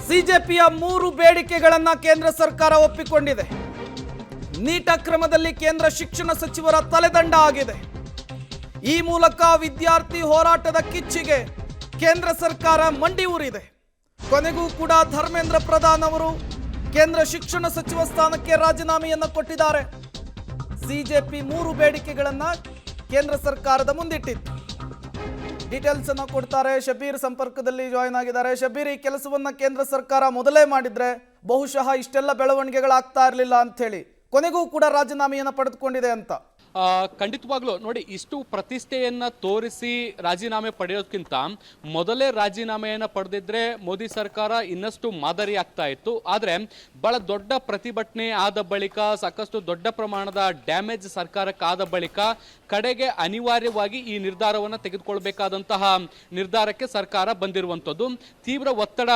ಸಿಜೆಪಿಯ 3 ಬೇಡಿಕೆಗಳನ್ನು ಕೇಂದ್ರ ಸರ್ಕಾರ ಒಪ್ಪಿಕೊಂಡಿದೆ. ನೀಟ್ ಅಕ್ರಮದಲ್ಲಿ ಕೇಂದ್ರ ಶಿಕ್ಷಣ ಸಚಿವರ ತಲೆದಂಡ ಆಗಿದೆ. ಈ ಮೂಲಕ ವಿದ್ಯಾರ್ಥಿ ಹೋರಾಟದ ಕಿಚ್ಚಿಗೆ ಕೇಂದ್ರ ಸರ್ಕಾರ ಮಂಡಿ ಊರಿದೆ. ಕೊನೆಗೂ ಕೂಡ ಧರ್ಮೇಂದ್ರ ಪ್ರಧಾನ್ ಅವರು ಕೇಂದ್ರ ಶಿಕ್ಷಣ ಸಚಿವ ಸ್ಥಾನಕ್ಕೆ ರಾಜೀನಾಮೆಯನ್ನು ಕೊಟ್ಟಿದ್ದಾರೆ. ಸಿಜೆಪಿ 3 ಬೇಡಿಕೆಗಳನ್ನು ಕೇಂದ್ರ ಸರ್ಕಾರದ ಮುಂದಿಟ್ಟಿತ್ತು. ಡೀಟೇಲ್ಸ್ ಅನ್ನು ಕೊಡ್ತಾರೆ. ಶಬೀರ್ ಸಂಪರ್ಕದಲ್ಲಿ ಜಾಯಿನ್ ಆಗಿದ್ದಾರೆ. ಶಬೀರ್, ಈ ಕೆಲಸವನ್ನ ಕೇಂದ್ರ ಸರ್ಕಾರ ಮೊದಲೇ ಮಾಡಿದ್ರೆ ಬಹುಶಃ ಇಷ್ಟೆಲ್ಲ ಬೆಳವಣಿಗೆಗಳಾಗ್ತಾ ಇರಲಿಲ್ಲ ಅಂತ ಹೇಳಿ ಕೊನೆಗೂ ಕೂಡ ರಾಜೀನಾಮೆಯನ್ನು ಪಡೆದುಕೊಂಡಿದೆ ಅಂತ. ಖಂಡಿತವಾಗ್ಲೂ ನೋಡಿ, ಇಷ್ಟು ಪ್ರತಿಷ್ಠೆಯನ್ನ ತೋರಿಸಿ ರಾಜೀನಾಮೆ ಪಡೆಯೋದಕ್ಕಿಂತ ಮೊದಲೇ ರಾಜೀನಾಮೆಯನ್ನು ಪಡೆದಿದ್ರೆ ಮೋದಿ ಸರ್ಕಾರ ಇನ್ನಷ್ಟು ಮಾದರಿ ಆಗ್ತಾ ಇತ್ತು. ಆದರೆ ಬಹಳ ದೊಡ್ಡ ಪ್ರತಿಭಟನೆ ಆದ ಬಳಿಕ, ಸಾಕಷ್ಟು ದೊಡ್ಡ ಪ್ರಮಾಣದ ಡ್ಯಾಮೇಜ್ ಸರ್ಕಾರಕ್ಕಾದ ಬಳಿಕ ಕಡೆಗೆ ಅನಿವಾರ್ಯವಾಗಿ ಈ ನಿರ್ಧಾರವನ್ನು ತೆಗೆದುಕೊಳ್ಬೇಕಾದಂತಹ ನಿರ್ಧಾರಕ್ಕೆ ಸರ್ಕಾರ ಬಂದಿರುವಂಥದ್ದು. ತೀವ್ರ ಒತ್ತಡ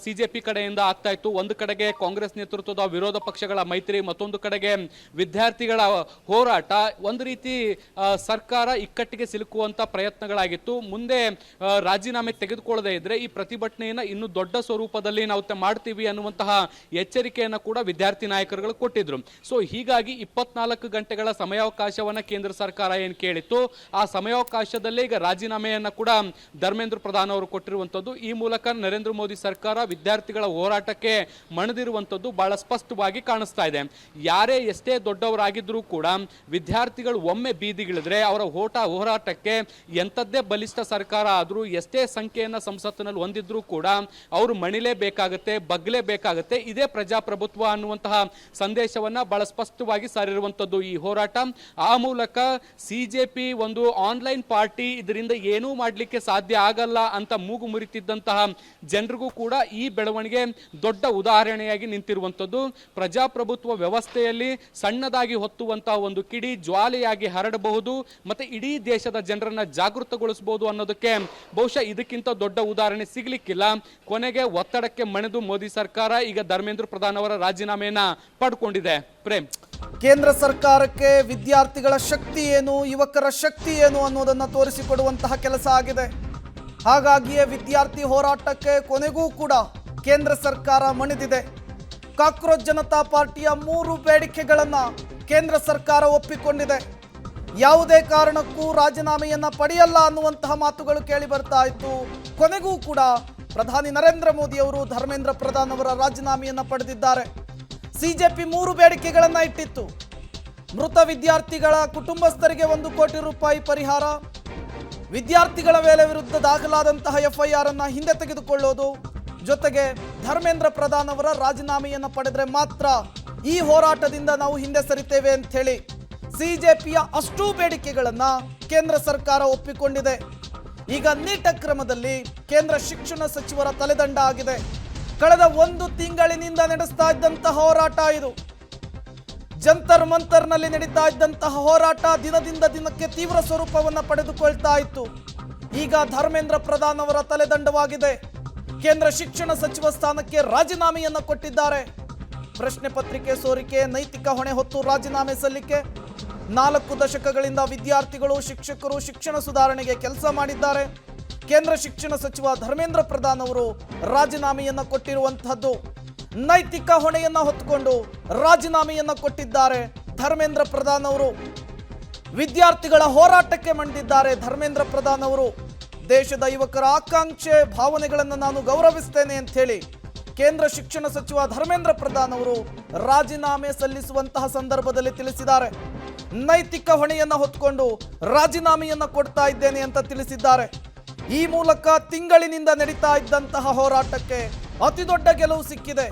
ಸಿಜೆಪಿ ಕಡೆಯಿಂದ ಆಗ್ತಾ ಇತ್ತು. ಒಂದು ಕಡೆಗೆ ಕಾಂಗ್ರೆಸ್ ನೇತೃತ್ವದ ವಿರೋಧ ಪಕ್ಷಗಳ ಮೈತ್ರಿ, ಮತ್ತೊಂದು ಕಡೆಗೆ ವಿದ್ಯಾರ್ಥಿಗಳ ಹೋರಾಟ, ಒಂದು ರೀತಿ ಸರ್ಕಾರ ಇಕ್ಕಟ್ಟಿಗೆ ಸಿಲುಕುವಂತ ಪ್ರಯತ್ನಗಳಾಗಿತ್ತು. ಮುಂದೆ ರಾಜೀನಾಮೆ ತೆಗೆದುಕೊಳ್ಳದೆ ಇದ್ರೆ ಈ ಪ್ರತಿಭಟನೆಯನ್ನ ಇನ್ನು ದೊಡ್ಡ ಸ್ವರೂಪದಲ್ಲಿ ನಾವು ಮಾಡ್ತೀವಿ ಅನ್ನುವಂತಹ ಎಚ್ಚರಿಕೆಯನ್ನು ಕೂಡ ವಿದ್ಯಾರ್ಥಿ ನಾಯಕರುಗಳು ಕೊಟ್ಟಿದ್ರು. ಸೊ ಹೀಗಾಗಿ 24 ಗಂಟೆಗಳ ಸಮಯಾವಕಾಶವನ್ನ ಕೇಂದ್ರ ಸರ್ಕಾರ ಏನು ಕೇಳಿತ್ತು, ಆ ಸಮಯಾವಕಾಶದಲ್ಲೇ ಈಗ ರಾಜೀನಾಮೆಯನ್ನ ಕೂಡ ಧರ್ಮೇಂದ್ರ ಪ್ರಧಾನ್ ಅವರು ಕೊಟ್ಟಿರುವಂತದ್ದು. ಈ ಮೂಲಕ ನರೇಂದ್ರ ಮೋದಿ ಸರ್ಕಾರ ವಿದ್ಯಾರ್ಥಿಗಳ ಹೋರಾಟಕ್ಕೆ ಮಣಿದಿರುವಂತದ್ದು ಬಹಳ ಸ್ಪಷ್ಟವಾಗಿ ಕಾಣಿಸ್ತಾ ಇದೆ. ಯಾರೇ ಎಷ್ಟೇ ದೊಡ್ಡವರಾಗಿದ್ರೂ ಕೂಡ ವಿದ್ಯಾರ್ಥಿಗಳು ಒಮ್ಮೆ ಬೀದಿಗಿಳಿದ್ರೆ ಅವರ ಹೋರಾಟಕ್ಕೆ ಎಂಥದ್ದೇ ಬಲಿಷ್ಠ ಸರ್ಕಾರ ಆದರೂ, ಎಷ್ಟೇ ಸಂಖ್ಯೆಯನ್ನು ಸಂಸತ್ತಿನಲ್ಲಿ ಹೊಂದಿದ್ರೂ ಕೂಡ ಅವರು ಮಣಿಲೇಬೇಕಾಗತ್ತೆ, ಬಗ್ಲೇಬೇಕಾಗತ್ತೆ. ಇದೇ ಪ್ರಜಾಪ್ರಭುತ್ವ ಅನ್ನುವಂತಹ ಸಂದೇಶವನ್ನ ಬಹಳ ಸ್ಪಷ್ಟವಾಗಿ ಸಾರಿರುವಂಥದ್ದು ಈ ಹೋರಾಟ. ಆ ಮೂಲಕ ಸಿಜೆಪಿ ಒಂದು ಆನ್ಲೈನ್ ಪಾರ್ಟಿ, ಇದರಿಂದ ಏನೂ ಮಾಡಲಿಕ್ಕೆ ಸಾಧ್ಯ ಆಗಲ್ಲ ಅಂತ ಮೂಗು ಮುರಿತಿದ್ದಂತಹ ಜನರಿಗೂ ಕೂಡ ಈ ಬೆಳವಣಿಗೆ ದೊಡ್ಡ ಉದಾಹರಣೆಯಾಗಿ ನಿಂತಿರುವಂಥದ್ದು. ಪ್ರಜಾಪ್ರಭುತ್ವ ವ್ಯವಸ್ಥೆಯಲ್ಲಿ ಸಣ್ಣದಾಗಿ ಹೊತ್ತುವಂತಹ ಒಂದು ಕಿಡಿ ಜ್ವಾಲೆಯಾಗಿ ಹರಡಬಹುದು, ಮತ್ತೆ ಇಡೀ ದೇಶದ ಜನರನ್ನ ಜಾಗೃತಗೊಳಿಸಬಹುದು ಅನ್ನೋದಕ್ಕೆ ಬಹುಶಃ ಇದಕ್ಕಿಂತ ದೊಡ್ಡ ಉದಾಹರಣೆ ಸಿಗ್ಲಿಕ್ಕಿಲ್ಲ. ಕೊನೆಗೆ ಒತ್ತಡಕ್ಕೆ ಮಣಿದು ಮೋದಿ ಸರ್ಕಾರ ಈಗ ಧರ್ಮೇಂದ್ರ ಪ್ರಧಾನ್ ಅವರ ರಾಜೀನಾಮೆಯನ್ನ ಪಡ್ಕೊಂಡಿದೆ. ಪ್ರೇಮ್, ಕೇಂದ್ರ ಸರ್ಕಾರಕ್ಕೆ ವಿದ್ಯಾರ್ಥಿಗಳ ಶಕ್ತಿ ಏನು, ಯುವಕರ ಶಕ್ತಿ ಏನು ಅನ್ನೋದನ್ನ ತೋರಿಸಿಕೊಡುವಂತಹ ಕೆಲಸ ಆಗಿದೆ. ಹಾಗಾಗಿಯೇ ವಿದ್ಯಾರ್ಥಿ ಹೋರಾಟಕ್ಕೆ ಕೊನೆಗೂ ಕೂಡ ಕೇಂದ್ರ ಸರ್ಕಾರ ಮಣಿದಿದೆ. ಕಾಕ್ರೋಚ್ ಜನತಾ ಪಾರ್ಟಿಯ 3 ಬೇಡಿಕೆಗಳನ್ನ ಕೇಂದ್ರ ಸರ್ಕಾರ ಒಪ್ಪಿಕೊಂಡಿದೆ. ಯಾವುದೇ ಕಾರಣಕ್ಕೂ ರಾಜೀನಾಮೆಯನ್ನ ಪಡೆಯಲ್ಲ ಅನ್ನುವಂತಹ ಮಾತುಗಳು ಕೇಳಿ ಬರ್ತಾ ಇತ್ತು. ಕೊನೆಗೂ ಕೂಡ ಪ್ರಧಾನಿ ನರೇಂದ್ರ ಮೋದಿ ಅವರು ಧರ್ಮೇಂದ್ರ ಪ್ರಧಾನ್ ಅವರ ರಾಜೀನಾಮೆಯನ್ನ ಪಡೆದಿದ್ದಾರೆ. ಸಿಜೆಪಿ 3 ಬೇಡಿಕೆಗಳನ್ನ ಇಟ್ಟಿತ್ತು. ಮೃತ ವಿದ್ಯಾರ್ಥಿಗಳ ಕುಟುಂಬಸ್ಥರಿಗೆ 1 ಕೋಟಿ ರೂಪಾಯಿ ಪರಿಹಾರ, ವಿದ್ಯಾರ್ಥಿಗಳ ವಿರುದ್ಧ ದಾಖಲಾದಂತಹ FIR ಅನ್ನ ಹಿಂದೆ ತೆಗೆದುಕೊಳ್ಳೋದು, ಜೊತೆಗೆ ಧರ್ಮೇಂದ್ರ ಪ್ರಧಾನ್ ಅವರ ರಾಜೀನಾಮೆಯನ್ನು ಪಡೆದ್ರೆ ಮಾತ್ರ ಈ ಹೋರಾಟದಿಂದ ನಾವು ಹಿಂದೆ ಸರಿತೇವೆ ಅಂತ ಹೇಳಿ ಸಿಜೆಪಿಯ ಅಷ್ಟೂ ಬೇಡಿಕೆಗಳನ್ನ ಕೇಂದ್ರ ಸರ್ಕಾರ ಒಪ್ಪಿಕೊಂಡಿದೆ. ಈಗ ನೀಟ್ ಅಕ್ರಮದಲ್ಲಿ ಕೇಂದ್ರ ಶಿಕ್ಷಣ ಸಚಿವರ ತಲೆದಂಡ ಆಗಿದೆ. ಕಳೆದ 1 ತಿಂಗಳಿನಿಂದ ನಡೆಸ್ತಾ ಇದ್ದಂತಹ ಹೋರಾಟ ಇದು. ಜಂತರ್ ಮಂತರ್ನಲ್ಲಿ ನಡೀತಾ ಇದ್ದಂತಹ ಹೋರಾಟ ದಿನದಿಂದ ದಿನಕ್ಕೆ ತೀವ್ರ ಸ್ವರೂಪವನ್ನು ಪಡೆದುಕೊಳ್ತಾ ಇತ್ತು. ಈಗ ಧರ್ಮೇಂದ್ರ ಪ್ರಧಾನ್ ಅವರ ತಲೆದಂಡವಾಗಿದೆ. ಕೇಂದ್ರ ಶಿಕ್ಷಣ ಸಚಿವ ಸ್ಥಾನಕ್ಕೆ ರಾಜೀನಾಮೆಯನ್ನು ಕೊಟ್ಟಿದ್ದಾರೆ. ಪ್ರಶ್ನೆ ಪತ್ರಿಕೆ ಸೋರಿಕೆ, ನೈತಿಕ ಹೊಣೆ ಹೊತ್ತು ರಾಜೀನಾಮೆ ಸಲ್ಲಿಕೆ. 4 ದಶಕಗಳಿಂದ ವಿದ್ಯಾರ್ಥಿಗಳು, ಶಿಕ್ಷಕರು ಶಿಕ್ಷಣ ಸುಧಾರಣೆಗೆ ಕೆಲಸ ಮಾಡಿದ್ದಾರೆ. ಕೇಂದ್ರ ಶಿಕ್ಷಣ ಸಚಿವ ಧರ್ಮೇಂದ್ರ ಪ್ರಧಾನ್ ಅವರು ರಾಜೀನಾಮೆಯನ್ನು ಕೊಟ್ಟಿರುವಂತಹದ್ದು. ನೈತಿಕ ಹೊಣೆಯನ್ನ ಹೊತ್ತುಕೊಂಡು ರಾಜೀನಾಮೆಯನ್ನು ಕೊಟ್ಟಿದ್ದಾರೆ ಧರ್ಮೇಂದ್ರ ಪ್ರಧಾನ್ ಅವರು. ವಿದ್ಯಾರ್ಥಿಗಳ ಹೋರಾಟಕ್ಕೆ ಮಣಿದಿದ್ದಾರೆ ಧರ್ಮೇಂದ್ರ ಪ್ರಧಾನ್ ಅವರು. ದೇಶದ ಯುವಕರ ಆಕಾಂಕ್ಷೆ, ಭಾವನೆಗಳನ್ನು ನಾನು ಗೌರವಿಸ್ತೇನೆ ಅಂತ ಹೇಳಿ ಕೇಂದ್ರ ಶಿಕ್ಷಣ ಸಚಿವ ಧರ್ಮೇಂದ್ರ ಪ್ರಧಾನ್ ಅವರು ರಾಜೀನಾಮೆ ಸಲ್ಲಿಸುವಂತಹ ಸಂದರ್ಭದಲ್ಲಿ ತಿಳಿಸಿದ್ದಾರೆ. ನೈತಿಕ ಹೊಣೆಯನ್ನ ಹೊತ್ತುಕೊಂಡು ರಾಜೀನಾಮೆಯನ್ನ ಕೊಡ್ತಾ ಇದ್ದೇನೆ ಅಂತ ತಿಳಿಸಿದ್ದಾರೆ. ಈ ಮೂಲಕ ತಿಂಗಳಿನಿಂದ ನಡೀತಾ ಇದ್ದಂತಹ ಹೋರಾಟಕ್ಕೆ ಅತಿ ದೊಡ್ಡ ಗೆಲುವು ಸಿಕ್ಕಿದೆ.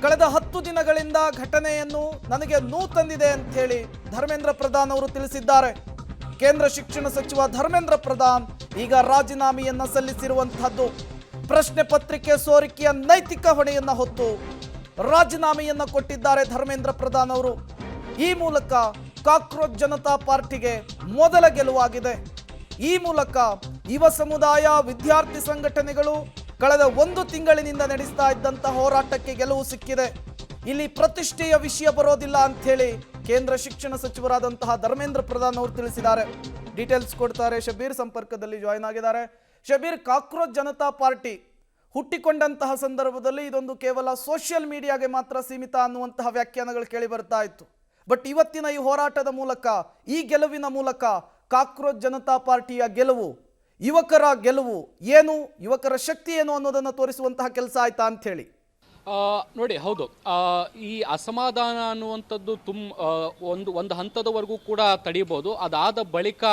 ಕಳೆದ 10 ದಿನಗಳಿಂದ ಘಟನೆಯನ್ನು ನನಗೆ ನೋವು ತಂದಿದೆ ಅಂತ ಹೇಳಿ ಧರ್ಮೇಂದ್ರ ಪ್ರಧಾನ್ ಅವರು ತಿಳಿಸಿದ್ದಾರೆ. ಕೇಂದ್ರ ಶಿಕ್ಷಣ ಸಚಿವ ಧರ್ಮೇಂದ್ರ ಪ್ರಧಾನ್ ಈಗ ರಾಜೀನಾಮೆಯನ್ನ ಸಲ್ಲಿಸಿರುವಂತಹದ್ದು. ಪ್ರಶ್ನೆ ಪತ್ರಿಕೆ ಸೋರಿಕೆಯ ನೈತಿಕ ಹೊಣೆಯನ್ನ ಹೊತ್ತು ರಾಜೀನಾಮೆಯನ್ನ ಕೊಟ್ಟಿದ್ದಾರೆ ಧರ್ಮೇಂದ್ರ ಪ್ರಧಾನ್ ಅವರು. ಈ ಮೂಲಕ ಕಾಕ್ರೋಚ್ ಜನತಾ ಪಾರ್ಟಿಗೆ ಮೊದಲ ಗೆಲುವಾಗಿದೆ. ಈ ಮೂಲಕ ಯುವ ಸಮುದಾಯ, ವಿದ್ಯಾರ್ಥಿ ಸಂಘಟನೆಗಳು ಕಳೆದ 1 ತಿಂಗಳಿನಿಂದ ನಡೆಸ್ತಾ ಇದ್ದಂತಹ ಹೋರಾಟಕ್ಕೆ ಗೆಲುವು ಸಿಕ್ಕಿದೆ. ಇಲ್ಲಿ ಪ್ರತಿಷ್ಠೆಯ ವಿಷಯ ಬರೋದಿಲ್ಲ ಅಂತ ಹೇಳಿ ಕೇಂದ್ರ ಶಿಕ್ಷಣ ಸಚಿವರಾದಂತಹ ಧರ್ಮೇಂದ್ರ ಪ್ರಧಾನ್ ಅವರು ತಿಳಿಸಿದ್ದಾರೆ. ಡೀಟೇಲ್ಸ್ ಕೊಡ್ತಾರೆ. ಶಬೀರ್ ಸಂಪರ್ಕದಲ್ಲಿ ಜಾಯಿನ್ ಆಗಿದ್ದಾರೆ. ಶಬೀರ್, ಕಾಕ್ರೋಚ್ ಜನತಾ ಪಾರ್ಟಿ ಹುಟ್ಟಿಕೊಂಡಂತಹ ಸಂದರ್ಭದಲ್ಲಿ ಇದೊಂದು ಕೇವಲ ಸೋಷಿಯಲ್ ಮೀಡಿಯಾಗೆ ಮಾತ್ರ ಸೀಮಿತ ಅನ್ನುವಂತಹ ವ್ಯಾಖ್ಯಾನಗಳು ಕೇಳಿ ಬರ್ತಾ ಇತ್ತು. ಬಟ್ ಇವತ್ತಿನ ಈ ಹೋರಾಟದ ಮೂಲಕ, ಈ ಗೆಲುವಿನ ಮೂಲಕ ಕಾಕ್ರೋಚ್ ಜನತಾ ಪಾರ್ಟಿಯ ಗೆಲುವು, ಯುವಕರ ಗೆಲುವು ಏನು, ಯುವಕರ ಶಕ್ತಿ ಏನು ಅನ್ನೋದನ್ನು ತೋರಿಸುವಂತಹ ಕೆಲಸ ಆಯ್ತಾ ಅಂತ ಹೇಳಿ. ನೋಡಿ, ಹೌದು, ಈ ಅಸಮಾಧಾನ ಅನ್ನುವಂಥದ್ದು ಒಂದು ಹಂತದವರೆಗೂ ಕೂಡ ತಡೀಬೋದು. ಅದಾದ ಬಳಿಕ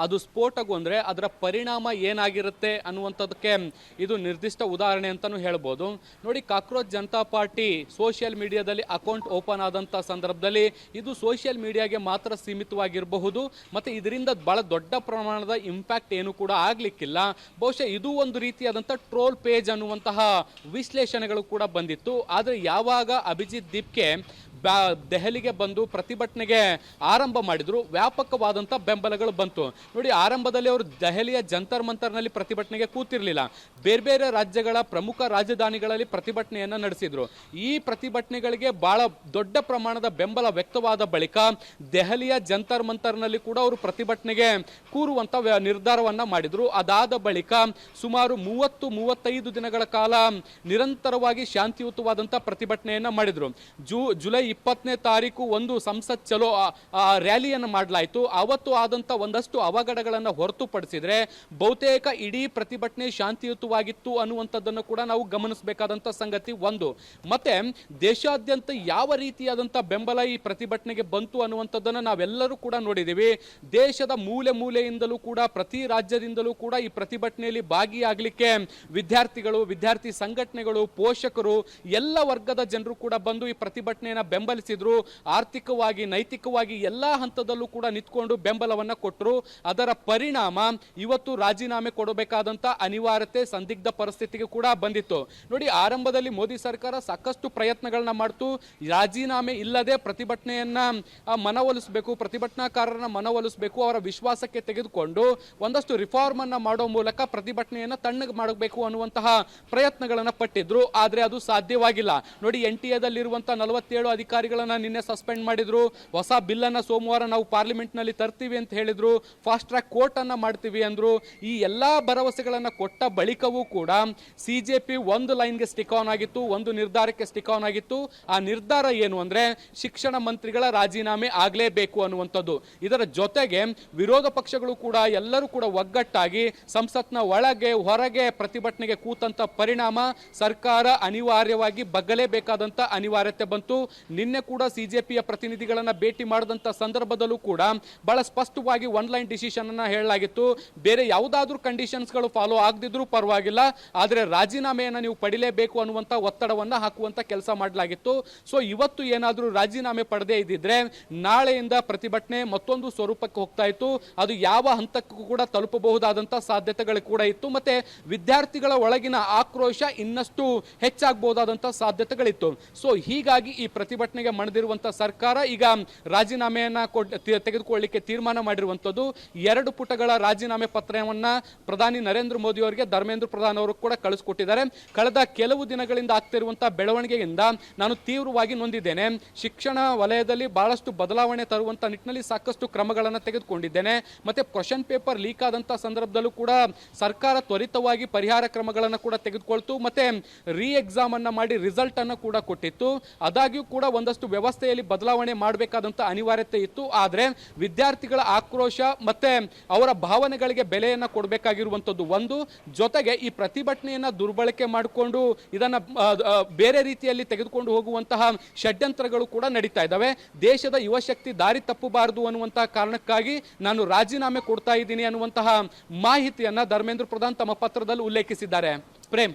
ಅದು ಸ್ಫೋಟಗೊಂಡ್ರೆ ಅದರ ಪರಿಣಾಮ ಏನಾಗಿರುತ್ತೆ ಅನ್ನುವಂಥದ್ದಕ್ಕೆ ಇದು ನಿರ್ದಿಷ್ಟ ಉದಾಹರಣೆ ಅಂತಲೂ ಹೇಳ್ಬೋದು. ನೋಡಿ, ಕಾಕ್ರೋಚ್ ಜನತಾ ಪಾರ್ಟಿ ಸೋಷಿಯಲ್ ಮೀಡಿಯಾದಲ್ಲಿ ಅಕೌಂಟ್ ಓಪನ್ ಆದಂಥ ಸಂದರ್ಭದಲ್ಲಿ ಇದು ಸೋಷಿಯಲ್ ಮೀಡಿಯಾಗೆ ಮಾತ್ರ ಸೀಮಿತವಾಗಿರಬಹುದು, ಮತ್ತು ಇದರಿಂದ ಭಾಳ ದೊಡ್ಡ ಪ್ರಮಾಣದ ಇಂಪ್ಯಾಕ್ಟ್ ಏನು ಕೂಡ ಆಗಲಿಕ್ಕಿಲ್ಲ. ಬಹುಶಃ ಇದು ಒಂದು ರೀತಿಯಾದಂಥ ಟ್ರೋಲ್ ಪೇಜ್ ಅನ್ನುವಂತಹ ವಿಶ್ಲೇಷಣೆಗಳು ಕೂಡ ಬಂದಿತ್ತು. ಆದರೆ ಯಾವಾಗ ಅಭಿಜಿತ್ ದೀಪ್ಗೆ ದೆಹಲಿಗೆ ಬಂದು ಪ್ರತಿಭಟನೆಗೆ ಆರಂಭ ಮಾಡಿದ್ರು, ವ್ಯಾಪಕವಾದಂಥ ಬೆಂಬಲಗಳು ಬಂತು. ನೋಡಿ, ಆರಂಭದಲ್ಲಿ ಅವರು ದೆಹಲಿಯ ಜಂತರ್ ಮಂತರ್ನಲ್ಲಿ ಪ್ರತಿಭಟನೆಗೆ ಕೂತಿರಲಿಲ್ಲ, ಬೇರೆ ಬೇರೆ ರಾಜ್ಯಗಳ ಪ್ರಮುಖ ರಾಜಧಾನಿಗಳಲ್ಲಿ ಪ್ರತಿಭಟನೆಯನ್ನು ನಡೆಸಿದ್ರು. ಈ ಪ್ರತಿಭಟನೆಗಳಿಗೆ ಬಹಳ ದೊಡ್ಡ ಪ್ರಮಾಣದ ಬೆಂಬಲ ವ್ಯಕ್ತವಾದ ಬಳಿಕ ದೆಹಲಿಯ ಜಂತರ್ ಮಂತರ್ನಲ್ಲಿ ಕೂಡ ಅವರು ಪ್ರತಿಭಟನೆಗೆ ಕೂರುವಂಥ ನಿರ್ಧಾರವನ್ನು ಮಾಡಿದ್ರು. ಅದಾದ ಬಳಿಕ ಸುಮಾರು 30-35 ದಿನಗಳ ಕಾಲ ನಿರಂತರವಾಗಿ ಶಾಂತಿಯುತವಾದಂಥ ಪ್ರತಿಭಟನೆಯನ್ನು ಮಾಡಿದ್ರು. ಜುಲೈ 20ನೇ ತಾರೀಕು ಒಂದು ಸಂಸತ್ ಚಲೋ ರ್ಯಾಲಿಯನ್ನು ಮಾಡಲಾಯಿತು. ಅವತ್ತು ಆದಂಥ ಒಂದಷ್ಟು ಅವಘಡಗಳನ್ನು ಹೊರತುಪಡಿಸಿದರೆ ಬಹುತೇಕ ಇಡೀ ಪ್ರತಿಭಟನೆ ಶಾಂತಿಯುತವಾಗಿತ್ತು ಅನ್ನುವಂಥದ್ದನ್ನು ಕೂಡ ನಾವು ಗಮನಿಸಬೇಕಾದಂಥ ಸಂಗತಿ ಒಂದು. ಮತ್ತೆ ದೇಶಾದ್ಯಂತ ಯಾವ ರೀತಿಯಾದಂಥ ಬೆಂಬಲ ಈ ಪ್ರತಿಭಟನೆಗೆ ಬಂತು ಅನ್ನುವಂಥದ್ದನ್ನು ನಾವೆಲ್ಲರೂ ಕೂಡ ನೋಡಿದ್ದೀವಿ. ದೇಶದ ಮೂಲೆ ಮೂಲೆಯಿಂದಲೂ ಕೂಡ, ಪ್ರತಿ ರಾಜ್ಯದಿಂದಲೂ ಕೂಡ ಈ ಪ್ರತಿಭಟನೆಯಲ್ಲಿ ಭಾಗಿಯಾಗಲಿಕ್ಕೆ ವಿದ್ಯಾರ್ಥಿಗಳು, ವಿದ್ಯಾರ್ಥಿ ಸಂಘಟನೆಗಳು, ಪೋಷಕರು, ಎಲ್ಲ ವರ್ಗದ ಜನರು ಕೂಡ ಬಂದು ಈ ಪ್ರತಿಭಟನೆಯನ್ನು ಬೆಂಬಲಿಸಿದ್ರು. ಆರ್ಥಿಕವಾಗಿ, ನೈತಿಕವಾಗಿ ಎಲ್ಲ ಹಂತದಲ್ಲೂ ಕೂಡ ನಿಂತ್ಕೊಂಡು ಬೆಂಬಲವನ್ನು ಕೊಟ್ಟರು. ಅದರ ಪರಿಣಾಮ ಇವತ್ತು ರಾಜೀನಾಮೆ ಕೊಡಬೇಕಾದಂಥ ಅನಿವಾರ್ಯತೆ, ಸಂದಿಗ್ಧ ಪರಿಸ್ಥಿತಿಗೆ ಕೂಡ ಬಂದಿತ್ತು. ನೋಡಿ, ಆರಂಭದಲ್ಲಿ ಮೋದಿ ಸರ್ಕಾರ ಸಾಕಷ್ಟು ಪ್ರಯತ್ನಗಳನ್ನ ಮಾಡ್ತು. ರಾಜೀನಾಮೆ ಇಲ್ಲದೆ ಪ್ರತಿಭಟನೆಯನ್ನ ಮನವೊಲಿಸಬೇಕು, ಪ್ರತಿಭಟನಾಕಾರರನ್ನ ಮನವೊಲಿಸಬೇಕು, ಅವರ ವಿಶ್ವಾಸಕ್ಕೆ ತೆಗೆದುಕೊಂಡು ಒಂದಷ್ಟು ರಿಫಾರ್ಮ್ ಅನ್ನ ಮಾಡೋ ಮೂಲಕ ಪ್ರತಿಭಟನೆಯನ್ನ ತಣ್ಣಗೆ ಮಾಡಬೇಕು ಅನ್ನುವಂತಹ ಪ್ರಯತ್ನಗಳನ್ನ ಪಟ್ಟಿದ್ರು. ಆದ್ರೆ ಅದು ಸಾಧ್ಯವಾಗಿಲ್ಲ. ನೋಡಿ, NTA-ದಲ್ಲಿರುವಂತಹ 47 ಅಧಿಕಾರಿಗಳನ್ನ ನಿನ್ನೆ ಸಸ್ಪೆಂಡ್ ಮಾಡಿದ್ರು. ಹೊಸ ಬಿಲ್ ಅನ್ನ ಸೋಮವಾರ ನಾವು ಪಾರ್ಲಿಮೆಂಟ್ ನಲ್ಲಿ ತರ್ತೀವಿ ಅಂತ ಹೇಳಿದ್ರು. ಫಾಸ್ಟ್ ಟ್ರ್ಯಾಕ್ ಕೋರ್ಟ್ ಅನ್ನ ಮಾಡ್ತೀವಿ ಅಂದ್ರು. ಈ ಎಲ್ಲಾ ಭರವಸೆಗಳನ್ನ ಕೊಟ್ಟ ಬಳಿಕವೂ ಕೂಡ CJP ಒಂದು ಲೈನ್ಗೆ ಸ್ಟಿಕ್ ಆನ್ ಆಗಿತ್ತು, ಒಂದು ನಿರ್ಧಾರಕ್ಕೆ ಸ್ಟಿಕ್ ಆನ್ ಆಗಿತ್ತು. ಆ ನಿರ್ಧಾರ ಏನು ಅಂದ್ರೆ ಶಿಕ್ಷಣ ಮಂತ್ರಿಗಳ ರಾಜೀನಾಮೆ ಆಗಲೇಬೇಕು ಅನ್ನುವಂಥದ್ದು. ಇದರ ಜೊತೆಗೆ ವಿರೋಧ ಪಕ್ಷಗಳು ಕೂಡ ಎಲ್ಲರೂ ಕೂಡ ಒಗ್ಗಟ್ಟಾಗಿ ಸಂಸತ್ನ ಒಳಗೆ ಹೊರಗೆ ಪ್ರತಿಭಟನೆಗೆ ಕೂತಂತ ಪರಿಣಾಮ ಸರ್ಕಾರ ಅನಿವಾರ್ಯವಾಗಿ ಬಗ್ಗಲೇಬೇಕಾದಂತ ಅನಿವಾರ್ಯತೆ ಬಂತು. ನಿನ್ನೆ ಕೂಡ CJPಯ ಪ್ರತಿನಿಧಿಗಳನ್ನ ಭೇಟಿ ಮಾಡಿದಂತ ಸಂದರ್ಭದಲ್ಲೂ ಕೂಡ ಬಹಳ ಸ್ಪಷ್ಟವಾಗಿ ಒನ್ ಲೈನ್ ಡಿಸಿಷನ್ ಅನ್ನ ಹೇಳಲಾಗಿತ್ತು. ಬೇರೆ ಯಾವುದಾದ್ರೂ ಕಂಡೀಷನ್ಸ್ಗಳು ಫಾಲೋ ಆಗದಿದ್ರೂ ಪರವಾಗಿಲ್ಲ, ಆದರೆ ರಾಜೀನಾಮೆಯನ್ನು ನೀವು ಪಡಿಲೇಬೇಕು ಅನ್ನುವಂಥ ಒತ್ತಡವನ್ನು ಹಾಕುವಂಥ ಕೆಲಸ ಮಾಡಲಾಗಿತ್ತು. ಸೊ ಇವತ್ತು ಏನಾದರೂ ರಾಜೀನಾಮೆ ಪಡೆದೇ ಇದ್ದಿದ್ರೆ ನಾಳೆಯಿಂದ ಪ್ರತಿಭಟನೆ ಮತ್ತೊಂದು ಸ್ವರೂಪಕ್ಕೆ ಹೋಗ್ತಾ ಇತ್ತು. ಅದು ಯಾವ ಹಂತಕ್ಕೂ ಕೂಡ ತಲುಪಬಹುದಾದಂಥ ಸಾಧ್ಯತೆಗಳು ಕೂಡ ಇತ್ತು. ಮತ್ತೆ ವಿದ್ಯಾರ್ಥಿಗಳ ಒಳಗಿನ ಆಕ್ರೋಶ ಇನ್ನಷ್ಟು ಹೆಚ್ಚಾಗಬಹುದಾದಂಥ ಸಾಧ್ಯತೆಗಳಿತ್ತು. ಸೊ ಹೀಗಾಗಿ ಈ ಪ್ರತಿಭಟನೆಗೆ ಮಣಿದಿರುವಂಥ ಸರ್ಕಾರ ಈಗ ರಾಜೀನಾಮೆಯನ್ನ ತೆಗೆದುಕೊಳ್ಳಲಿಕ್ಕೆ ತೀರ್ಮಾನ ಮಾಡಿರುವಂಥದ್ದು. 2 ಪುಟಗಳ ರಾಜೀನಾಮೆ ಪತ್ರವನ್ನ ಪ್ರಧಾನಿ ನರೇಂದ್ರ ಮೋದಿ ಅವರಿಗೆ ಧರ್ಮೇಂದ್ರ ಪ್ರಧಾನ್ ಅವರು ಕೂಡ ಕಳಿಸ್ಕೊಟ್ಟಿದ್ದಾರೆ. ಕಳೆದ ಕೆಲವು ದಿನಗಳಿಂದ ಆಗ್ತಿರುವಂತಹ ಬೆಳವಣಿಗೆಯಿಂದ ನಾನು ತೀವ್ರವಾಗಿ ನೊಂದಿದ್ದೇನೆ. ಶಿಕ್ಷಣ ವಲಯದಲ್ಲಿ ಬಹಳಷ್ಟು ಬದಲಾವಣೆ ತರುವಂತ ನಿಟ್ಟಿನಲ್ಲಿ ಸಾಕಷ್ಟು ಕ್ರಮಗಳನ್ನು ತೆಗೆದುಕೊಂಡಿದ್ದೇನೆ. ಮತ್ತೆ ಕ್ವಶನ್ ಪೇಪರ್ ಲೀಕ್ ಆದಂತಹ ಸಂದರ್ಭದಲ್ಲೂ ಕೂಡ ಸರ್ಕಾರ ತ್ವರಿತವಾಗಿ ಪರಿಹಾರ ಕ್ರಮಗಳನ್ನು ಕೂಡ ತೆಗೆದುಕೊಳ್ತು. ಮತ್ತೆ ರೀ ಎಕ್ಸಾಮ್ ಅನ್ನ ಮಾಡಿ ರಿಸಲ್ಟ್ ಅನ್ನು ಕೂಡ ಕೊಟ್ಟಿತ್ತು. ಆದಾಗ್ಯೂ ಕೂಡ ಒಂದಷ್ಟು ವ್ಯವಸ್ಥೆಯಲ್ಲಿ ಬದಲಾವಣೆ ಮಾಡಬೇಕಾದಂತ ಅನಿವಾರ್ಯತೆ ಇತ್ತು. ಆದ್ರೆ ವಿದ್ಯಾರ್ಥಿಗಳ ಆಕ್ರೋಶ ಮತ್ತೆ ಅವರ ಭಾವನೆಗಳಿಗೆ ಬೆಲೆಯನ್ನ ಕೊಡಬೇಕಾಗಿರುವಂತದ್ದು ಒಂದು. ಜೊತೆಗೆ ಈ ಪ್ರತಿಭಟನೆಯನ್ನ ದುರ್ಬಳಕೆ ಮಾಡಿಕೊಂಡು ಇದನ್ನ ಬೇರೆ ರೀತಿಯಲ್ಲಿ ತೆಗೆದುಕೊಂಡು ಹೋಗುವಂತಹ ಷಡ್ಯಂತ್ರಗಳು ಕೂಡ ನಡೀತಾ ಇದ್ದಾವೆ. ದೇಶದ ಯುವಶಕ್ತಿ ದಾರಿ ತಪ್ಪಬಾರದು ಅನ್ನುವಂತಹ ಕಾರಣಕ್ಕಾಗಿ ನಾನು ರಾಜೀನಾಮೆ ಕೊಡ್ತಾ ಇದ್ದೀನಿ ಅನ್ನುವಂತಹ ಮಾಹಿತಿಯನ್ನ ಧರ್ಮೇಂದ್ರ ಪ್ರಧಾನ್ ತಮ್ಮ ಪತ್ರದಲ್ಲಿ ಉಲ್ಲೇಖಿಸಿದ್ದಾರೆ. ಪ್ರೇಮ್.